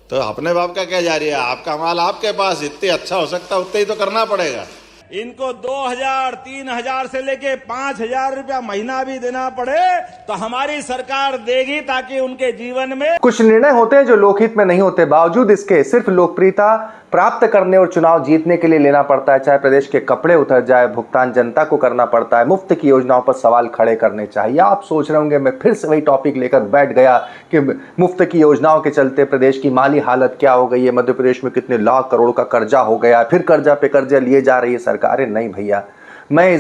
तो अपने बाप का क्या जारी है? आपका माल आपके पास, जितनी अच्छा हो सकता है उतना ही तो करना पड़ेगा। इनको 2000, 3000 से लेके 5000 रुपया महीना भी देना पड़े तो हमारी सरकार देगी, ताकि उनके जीवन में कुछ निर्णय होते हैं जो लोकहित में नहीं होते, बावजूद इसके सिर्फ लोकप्रियता प्राप्त करने और चुनाव जीतने के लिए लेना पड़ता है। चाहे प्रदेश के कपड़े उतर जाए, भुगतान जनता को करना पड़ता है, मुफ्त की योजनाओं पर सवाल खड़े करने चाहिए। आप सोच रहे होंगे मैं फिर से वही टॉपिक लेकर बैठ गया कि मुफ्त की योजनाओं के चलते प्रदेश की माली हालत क्या हो गई है, मध्य प्रदेश में कितने लाख करोड़ का कर्जा हो गया, फिर कर्जा पे कर्जा लिए जा रही है सरकारें। नहीं भैया, मैं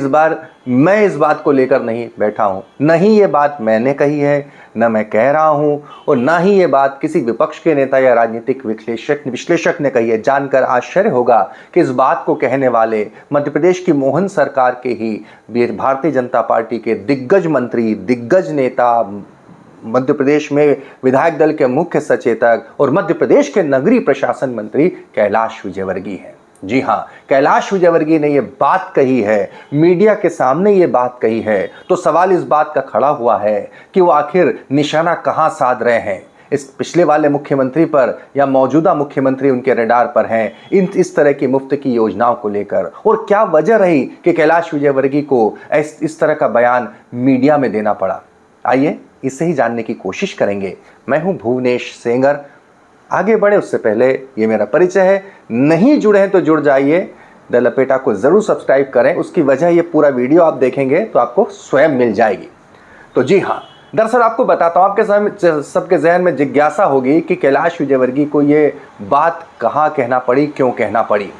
इस बात को लेकर नहीं बैठा हूं। नहीं ये बात मैंने कही है, न मैं कह रहा हूं, और ना ही ये बात किसी विपक्ष के नेता या राजनीतिक विश्लेषक ने कही है। जानकर आश्चर्य होगा कि इस बात को कहने वाले मध्य प्रदेश की मोहन सरकार के ही भारतीय जनता पार्टी के दिग्गज मंत्री, दिग्गज नेता, मध्य प्रदेश में विधायक दल के मुख्य सचेतक और मध्य प्रदेश के नगरीय प्रशासन मंत्री कैलाश विजयवर्गीय हैं। जी हां, कैलाश विजयवर्गीय ने यह बात कही है, मीडिया के सामने यह बात कही है। तो सवाल इस बात का खड़ा हुआ है कि वो आखिर निशाना कहां साध रहे हैं, इस पिछले वाले मुख्यमंत्री पर या मौजूदा मुख्यमंत्री उनके रडार पर हैं इस तरह की मुफ्त की योजनाओं को लेकर? और क्या वजह रही कि कैलाश विजयवर्गीय को इस तरह का बयान मीडिया में देना पड़ा? आइए इसे ही जानने की कोशिश करेंगे। मैं हूं भुवनेश सेंगर। आगे बढ़े उससे पहले ये मेरा परिचय है, नहीं जुड़े हैं तो जुड़ जाइए, द लपेटा को जरूर सब्सक्राइब करें। उसकी वजह ये पूरा वीडियो आप देखेंगे तो आपको स्वयं मिल जाएगी। तो जी हाँ, दरअसल आपको बताता हूँ, आपके सबके जहन में जिज्ञासा होगी कि कैलाश विजयवर्गीय को ये बात कहाँ कहना पड़ी, क्यों कहना पड़ी,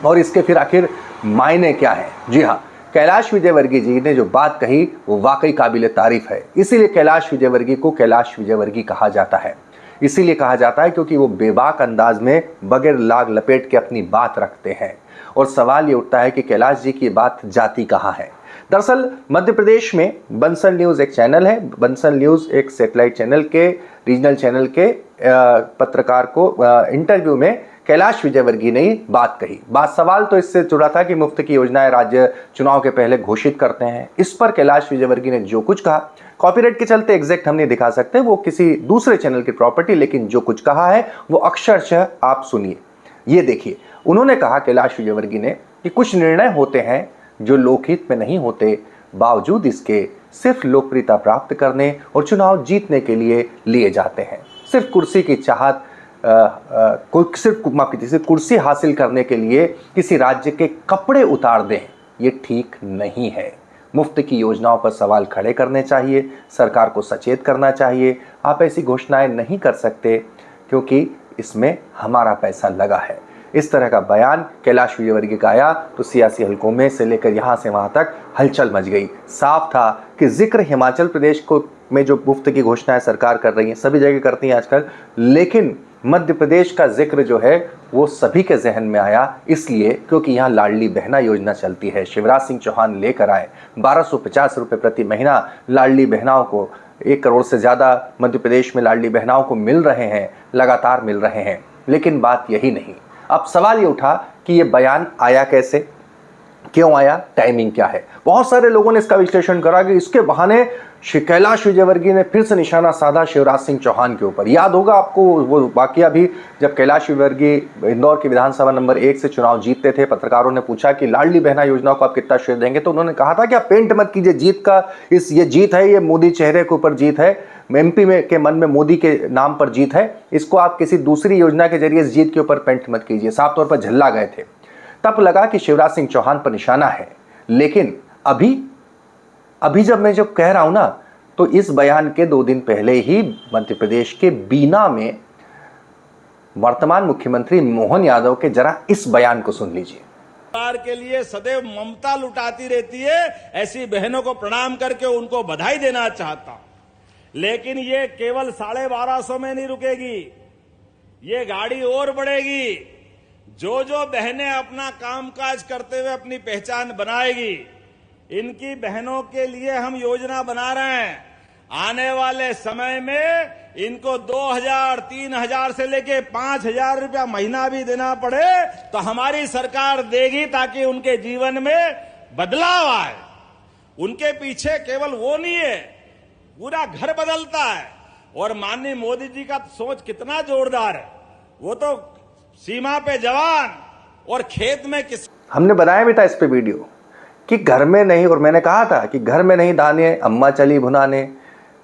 और इसके फिर आखिर मायने क्या है। जी हाँ, कैलाश विजयवर्गीय जी ने जो बात कही वो वाकई काबिल तारीफ है। इसीलिए कैलाश विजयवर्गीय को कैलाश विजयवर्गीय कहा जाता है। इसीलिए कहा जाता है क्योंकि वो बेबाक अंदाज में बगैर लाग लपेट के अपनी बात रखते हैं। और सवाल ये उठता है कि कैलाश जी की बात जाती कहाँ है। दरअसल मध्य प्रदेश में बंसल न्यूज़ एक चैनल है। बंसल न्यूज़ एक सैटेलाइट चैनल के, रीजनल चैनल के पत्रकार को इंटरव्यू में कैलाश विजयवर्गीय ने बात कही। सवाल तो इससे जुड़ा था कि मुफ्त की योजनाएं राज्य चुनाव के पहले घोषित करते हैं। इस पर कैलाश विजयवर्गीय ने जो कुछ कहा, कॉपीराइट के चलते एग्जैक्ट हम नहीं दिखा सकते, वो किसी दूसरे चैनल की प्रॉपर्टी, लेकिन जो कुछ कहा है वो अक्षरशः आप सुनिए। ये देखिए, उन्होंने कहा कैलाश विजयवर्गीय ने कि कुछ निर्णय होते हैं जो लोकहित में नहीं होते, बावजूद इसके सिर्फ लोकप्रियता प्राप्त करने और चुनाव जीतने के लिए लिए जाते हैं। सिर्फ कुर्सी की चाहत, सिर्फ कुर्सी हासिल करने के लिए किसी राज्य के कपड़े उतार दें, ये ठीक नहीं है। मुफ्त की योजनाओं पर सवाल खड़े करने चाहिए, सरकार को सचेत करना चाहिए। आप ऐसी घोषणाएं नहीं कर सकते क्योंकि इसमें हमारा पैसा लगा है। इस तरह का बयान कैलाश विजयवर्गीय का आया तो सियासी हलकों में से लेकर यहाँ से वहाँ तक हलचल मच गई। साफ था कि जिक्र हिमाचल प्रदेश को में जो मुफ्त की घोषणाएं सरकार कर रही है, सभी जगह करती हैं आजकल, लेकिन मध्य प्रदेश का जिक्र जो है वो सभी के जहन में आया, इसलिए क्योंकि यहाँ लाडली बहना योजना चलती है। शिवराज सिंह चौहान लेकर आए 1250 रुपये प्रति महीना लाडली बहनाओं को। 1 करोड़ से ज़्यादा मध्य प्रदेश में लाडली बहनाओं को मिल रहे हैं, लगातार मिल रहे हैं। लेकिन बात यही नहीं। अब सवाल ये उठा कि ये बयान आया कैसे, क्यों आया, टाइमिंग क्या है। बहुत सारे लोगों ने इसका विश्लेषण करा कि इसके बहाने कैलाश विजयवर्गीय ने फिर से निशाना साधा शिवराज सिंह चौहान के ऊपर। याद होगा आपको वो वाकया भी, जब कैलाश विजयवर्गीय इंदौर की विधानसभा नंबर 1 से चुनाव जीतते थे। पत्रकारों ने पूछा कि लाडली बहना योजना को आप कितना शेयर देंगे, तो उन्होंने कहा था कि आप पेंट मत कीजिए, ये जीत है, ये मोदी चेहरे के ऊपर जीत है, एमपी में के मन में मोदी के नाम पर जीत है, इसको आप किसी दूसरी योजना के जरिए इस जीत के ऊपर पेंट मत कीजिए। साफ तौर पर झल्ला गए थे। तब लगा कि शिवराज सिंह चौहान पर निशाना है। लेकिन अभी जब मैं जो कह रहा हूं ना, तो इस बयान के 2 दिन पहले ही मध्य प्रदेश के बीना में वर्तमान मुख्यमंत्री मोहन यादव के जरा इस बयान को सुन लीजिए। सरकार के लिए सदैव ममता लुटाती रहती है, ऐसी बहनों को प्रणाम करके उनको बधाई देना चाहता हूं। लेकिन ये केवल 1250 में नहीं रुकेगी, ये गाड़ी और बढ़ेगी। जो बहनें अपना कामकाज करते हुए अपनी पहचान बनाएगी, इनकी बहनों के लिए हम योजना बना रहे हैं। आने वाले समय में इनको 2000, 3000 से लेके 5000 रुपया महीना भी देना पड़े तो हमारी सरकार देगी, ताकि उनके जीवन में बदलाव आए। उनके पीछे केवल वो नहीं है, पूरा घर बदलता है। और माननीय मोदी जी का सोच कितना जोरदार है। वो तो सीमा पे जवान और खेत में किस हमने बनाया भी था इस पे वीडियो कि घर में नहीं, और मैंने कहा था कि घर में नहीं दाने अम्मा चली भुनाने।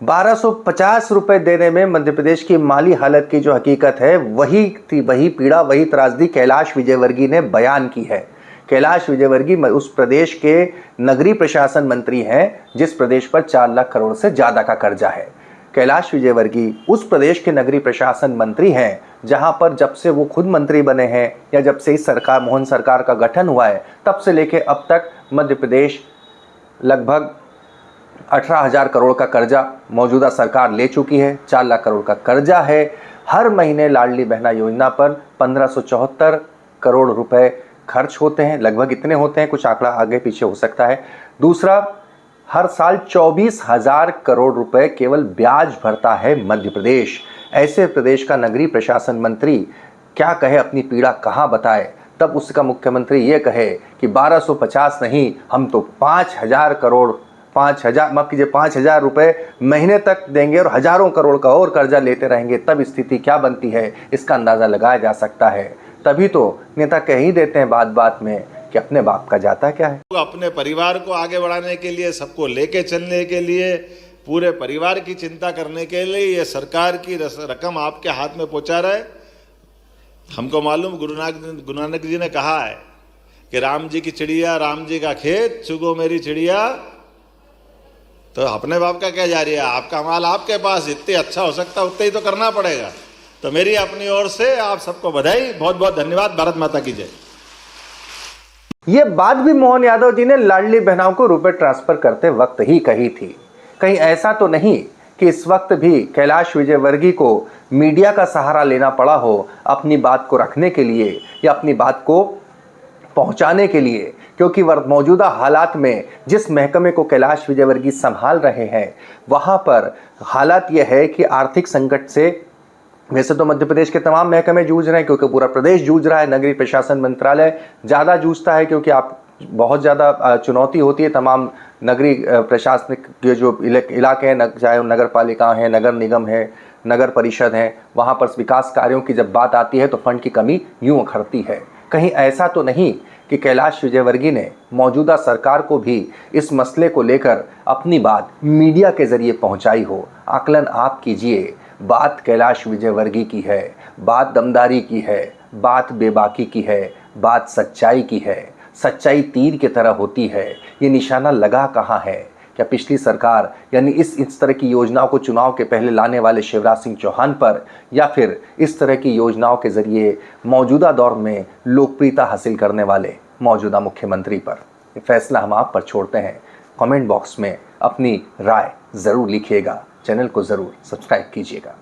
1250 रुपए देने में मध्य प्रदेश की माली हालत की जो हकीकत है वही पीड़ा, वही त्रासदी कैलाश विजयवर्गीय ने बयान की है। कैलाश विजयवर्गीय उस प्रदेश के नगरीय प्रशासन मंत्री हैं जिस प्रदेश पर 4 लाख करोड़ से ज्यादा का कर्जा है। कैलाश विजयवर्गीय उस प्रदेश के नगरीय प्रशासन मंत्री हैं जहां पर जब से वो खुद मंत्री बने हैं या जब से इस सरकार मोहन सरकार का गठन हुआ है तब से लेके अब तक मध्य प्रदेश लगभग 18,000 करोड़ का कर्जा मौजूदा सरकार ले चुकी है। 4 लाख करोड़ का कर्जा है। हर महीने लाडली बहना योजना पर 1574 करोड़ रुपए खर्च होते हैं, लगभग इतने होते हैं, कुछ आंकड़ा आगे पीछे हो सकता है। दूसरा, हर साल 24,000 करोड़ रुपए केवल ब्याज भरता है मध्य प्रदेश। ऐसे प्रदेश का नगरीय प्रशासन मंत्री क्या कहे, अपनी पीड़ा कहाँ बताए, तब उसका मुख्यमंत्री ये कहे कि 1250 नहीं, हम तो 5,000 करोड़ 5,000 रुपए महीने तक देंगे और हजारों करोड़ का और कर्जा लेते रहेंगे, तब स्थिति क्या बनती है इसका अंदाजा लगाया जा सकता है। तभी तो नेता कह ही देते हैं बात बात में कि अपने बाप का जाता क्या है। अपने परिवार को आगे बढ़ाने के लिए, सबको लेके चलने के लिए, पूरे परिवार की चिंता करने के लिए ये सरकार की रकम आपके हाथ में पहुंचा रहा है। हमको मालूम गुरु नानक जी ने कहा है कि राम जी की चिड़िया, राम जी का खेत, चुगो मेरी चिड़िया। तो अपने बाप का क्या जा रही है, आपका माल आपके पास, जितने अच्छा हो सकता है उतने ही तो करना पड़ेगा। तो मेरी अपनी ओर से आप सबको बधाई, बहुत बहुत धन्यवाद। भारत माता की जय। ये बात भी मोहन यादव जी ने लाडली बहनाओं को रुपए ट्रांसफर करते वक्त ही कही थी। कहीं ऐसा तो नहीं कि इस वक्त भी कैलाश विजयवर्गीय को मीडिया का सहारा लेना पड़ा हो अपनी बात को रखने के लिए या अपनी बात को पहुंचाने के लिए, क्योंकि मौजूदा हालात में जिस महकमे को कैलाश विजयवर्गीय संभाल रहे हैं वहां पर हालात यह है कि आर्थिक संकट से वैसे तो मध्य प्रदेश के तमाम महकमे जूझ रहे हैं, क्योंकि पूरा प्रदेश जूझ रहा है। नगरीय प्रशासन मंत्रालय ज़्यादा जूझता है क्योंकि आप बहुत ज़्यादा चुनौती होती है तमाम नगरीय प्रशासनिक के जो इलाके हैं, चाहे नगर पालिका हैं, नगर निगम है, नगर परिषद हैं, वहाँ पर विकास कार्यों की जब बात आती है तो फंड की कमी यूँ उखड़ती है। कहीं ऐसा तो नहीं कि कैलाश विजयवर्गीय ने मौजूदा सरकार को भी इस मसले को लेकर अपनी बात मीडिया के जरिए पहुंचाई हो। आकलन आप कीजिए। बात कैलाश विजयवर्गीय की है, बात दमदारी की है, बात बेबाकी की है, बात सच्चाई की है। सच्चाई तीर की तरह होती है। ये निशाना लगा कहाँ है? क्या पिछली सरकार यानी इस तरह की योजनाओं को चुनाव के पहले लाने वाले शिवराज सिंह चौहान पर, या फिर इस तरह की योजनाओं के जरिए मौजूदा दौर में लोकप्रियता हासिल करने वाले मौजूदा मुख्यमंत्री पर? ये फैसला हम आप पर छोड़ते हैं। कमेंट बॉक्स में अपनी राय ज़रूर लिखिएगा। चैनल को ज़रूर सब्सक्राइब कीजिएगा।